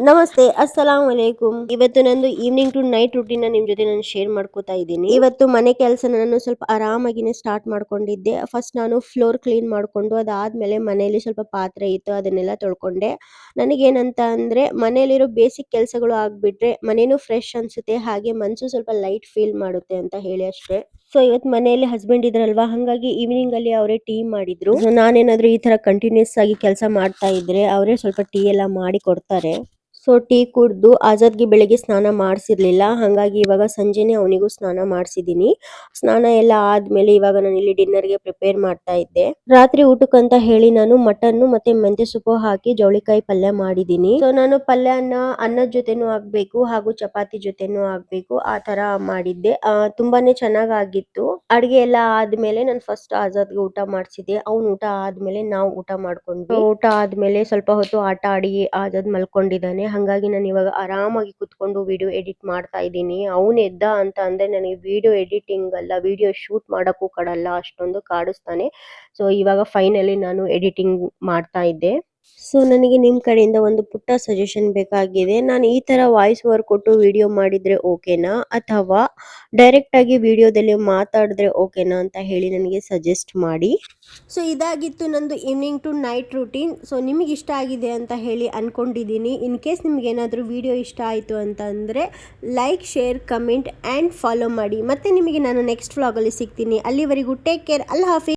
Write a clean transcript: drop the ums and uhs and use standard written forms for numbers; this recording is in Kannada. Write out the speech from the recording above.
ನಮಸ್ತೆ, ಅಸ್ಸಲಾಂ ವಲೈಕುಮ್. ಇವತ್ತು ನಂದು ಈವ್ನಿಂಗ್ ಟು ನೈಟ್ ರೂಟೀನ್ ನಿಮ್ ಜೊತೆ ನಾನು ಶೇರ್ ಮಾಡ್ಕೋತಾ ಇದ್ದೀನಿ. ಇವತ್ತು ಮನೆ ಕೆಲಸ ನಾನು ಸ್ವಲ್ಪ ಆರಾಮಾಗಿನೇ ಸ್ಟಾರ್ಟ್ ಮಾಡ್ಕೊಂಡಿದ್ದೆ. ಫಸ್ಟ್ ನಾನು ಫ್ಲೋರ್ ಕ್ಲೀನ್ ಮಾಡ್ಕೊಂಡು ಅದಾದ್ಮೇಲೆ ಮನೆಯಲ್ಲಿ ಸ್ವಲ್ಪ ಪಾತ್ರೆ ಇತ್ತು ಅದನ್ನೆಲ್ಲ ತೊಳ್ಕೊಂಡೆ. ನನಗೇನಂತ ಅಂದ್ರೆ ಮನೆಯಲ್ಲಿರೋ ಬೇಸಿಕ್ ಕೆಲಸಗಳು ಆಗ್ಬಿಟ್ರೆ ಮನೇನು ಫ್ರೆಶ್ ಅನ್ಸುತ್ತೆ, ಹಾಗೆ ಮನ್ಸು ಸ್ವಲ್ಪ ಲೈಟ್ ಫೀಲ್ ಮಾಡುತ್ತೆ ಅಂತ ಹೇಳಿ ಅಷ್ಟೇ. ಸೊ ಇವತ್ತು ಮನೆಯಲ್ಲಿ ಹಸ್ಬೆಂಡ್ ಇದ್ರಲ್ವಾ, ಹಂಗಾಗಿ ಈವ್ನಿಂಗ್ ಅಲ್ಲಿ ಅವರೇ ಟೀ ಮಾಡಿದ್ರು. So ನಾನೇನಾದ್ರೂ ಈ ತರ ಕಂಟಿನ್ಯೂಸ್ ಆಗಿ ಕೆಲಸ ಮಾಡ್ತಾ ಇದ್ರೆ ಅವರೇ ಸ್ವಲ್ಪ ಟೀ ಎಲ್ಲ ಮಾಡಿ ಕೊಡ್ತಾರೆ. ಸೊ ಟೀ ಕುಡ್ದು ಆಜಾದ್ಗೆ ಬೆಳಿಗ್ಗೆ ಸ್ನಾನ ಮಾಡಿಸಿರ್ಲಿಲ್ಲ, ಹಾಗಾಗಿ ಇವಾಗ ಸಂಜೆನೆ ಅವನಿಗೂ ಸ್ನಾನ ಮಾಡಿಸಿದೀನಿ. ಸ್ನಾನ ಎಲ್ಲ ಆದ್ಮೇಲೆ ಇವಾಗ ನಾನು ಇಲ್ಲಿ ಡಿನ್ನರ್ಗೆ ಪ್ರಿಪೇರ್ ಮಾಡ್ತಾ ಇದ್ದೆ. ರಾತ್ರಿ ಊಟಕ್ಕಂತ ಹೇಳಿ ನಾನು ಮಟನ್ ಮತ್ತೆ ಮೆಂತೆ ಸೊಪ್ಪು ಹಾಕಿ ಜವಳಿಕಾಯಿ ಪಲ್ಯ ಮಾಡಿದೀನಿ. ಸೊ ನಾನು ಪಲ್ಯನ ಅನ್ನದ ಜೊತೆನೂ ಆಗ್ಬೇಕು ಹಾಗೂ ಚಪಾತಿ ಜೊತೆನೂ ಆಗ್ಬೇಕು ಆ ತರ ಮಾಡಿದ್ದೆ. ತುಂಬಾನೇ ಚೆನ್ನಾಗಿತ್ತು. ಅಡ್ಗೆ ಎಲ್ಲ ಆದ್ಮೇಲೆ ನಾನು ಫಸ್ಟ್ ಆಜಾದ್ಗೆ ಊಟ ಮಾಡಿಸಿದೆ. ಅವ್ನು ಊಟ ಆದ್ಮೇಲೆ ನಾವು ಊಟ ಮಾಡ್ಕೊಂಡ್ವಿ. ಊಟ ಆದ್ಮೇಲೆ ಸ್ವಲ್ಪ ಹೊತ್ತು ಆಟ ಆಡಿ ಆಜಾದ್ ಮಲ್ಕೊಂಡಿದ್ದಾನೆ. ಹಂಗಾಗಿ ನಾನು ಇವಾಗ ಆರಾಮಾಗಿ ಕುತ್ಕೊಂಡು ವಿಡಿಯೋ ಎಡಿಟ್ ಮಾಡ್ತಾ ಇದ್ದೀನಿ. ಅವನು ಎದ್ದ ಅಂತ ಅಂದ್ರೆ ನನಗೆ ವಿಡಿಯೋ ಎಡಿಟಿಂಗ್ ಅಲ್ಲ, ವಿಡಿಯೋ ಶೂಟ್ ಮಾಡಕ್ಕೂ ಕೊಡಲ್ಲ, ಅಷ್ಟೊಂದು ಕಾಡಿಸ್ತಾನೆ. ಸೊ ಇವಾಗ ಫೈನಲಿ ನಾನು ಎಡಿಟಿಂಗ್ ಮಾಡ್ತಾ ಇದ್ದೆ. ಸೊ ನನಗೆ ನಿಮ್ಮ ಕಡೆಯಿಂದ ಒಂದು ಪುಟ್ಟ ಸಜೆಷನ್ ಬೇಕಾಗಿದೆ. ನಾನು ಈ ತರ ವಾಯ್ಸ್ ಓವರ್ ಕೊಟ್ಟು ವಿಡಿಯೋ ಮಾಡಿದ್ರೆ ಓಕೆನಾ, ಅಥವಾ ಡೈರೆಕ್ಟ್ ಆಗಿ ವಿಡಿಯೋದಲ್ಲಿ ಮಾತಾಡಿದ್ರೆ ಓಕೆನಾ ಅಂತ ಹೇಳಿ ನನಗೆ ಸಜೆಸ್ಟ್ ಮಾಡಿ. ಸೊ ಇದಾಗಿತ್ತು ನಂದು evening to night routine. So ನಿಮಗೆ ಇಷ್ಟ ಆಗಿದೆ ಅಂತ ಹೇಳಿ ಅನ್ಕೊಂಡಿದ್ದೀನಿ. ಇನ್ ಕೇಸ್ ನಿಮ್ಗೆ ಏನಾದರೂ ವಿಡಿಯೋ ಇಷ್ಟ ಆಯಿತು ಅಂತಂದರೆ like, share, comment and follow ಮಾಡಿ. ಮತ್ತೆ ನಿಮಗೆ ನಾನು ನೆಕ್ಸ್ಟ್ ವ್ಲಾಗಲ್ಲಿ ಸಿಗ್ತೀನಿ. ಅಲ್ಲಿವರೆಗೂ ಟೇಕ್ ಕೇರ್. ಅಲ್ಲಾ ಹಾಫಿ.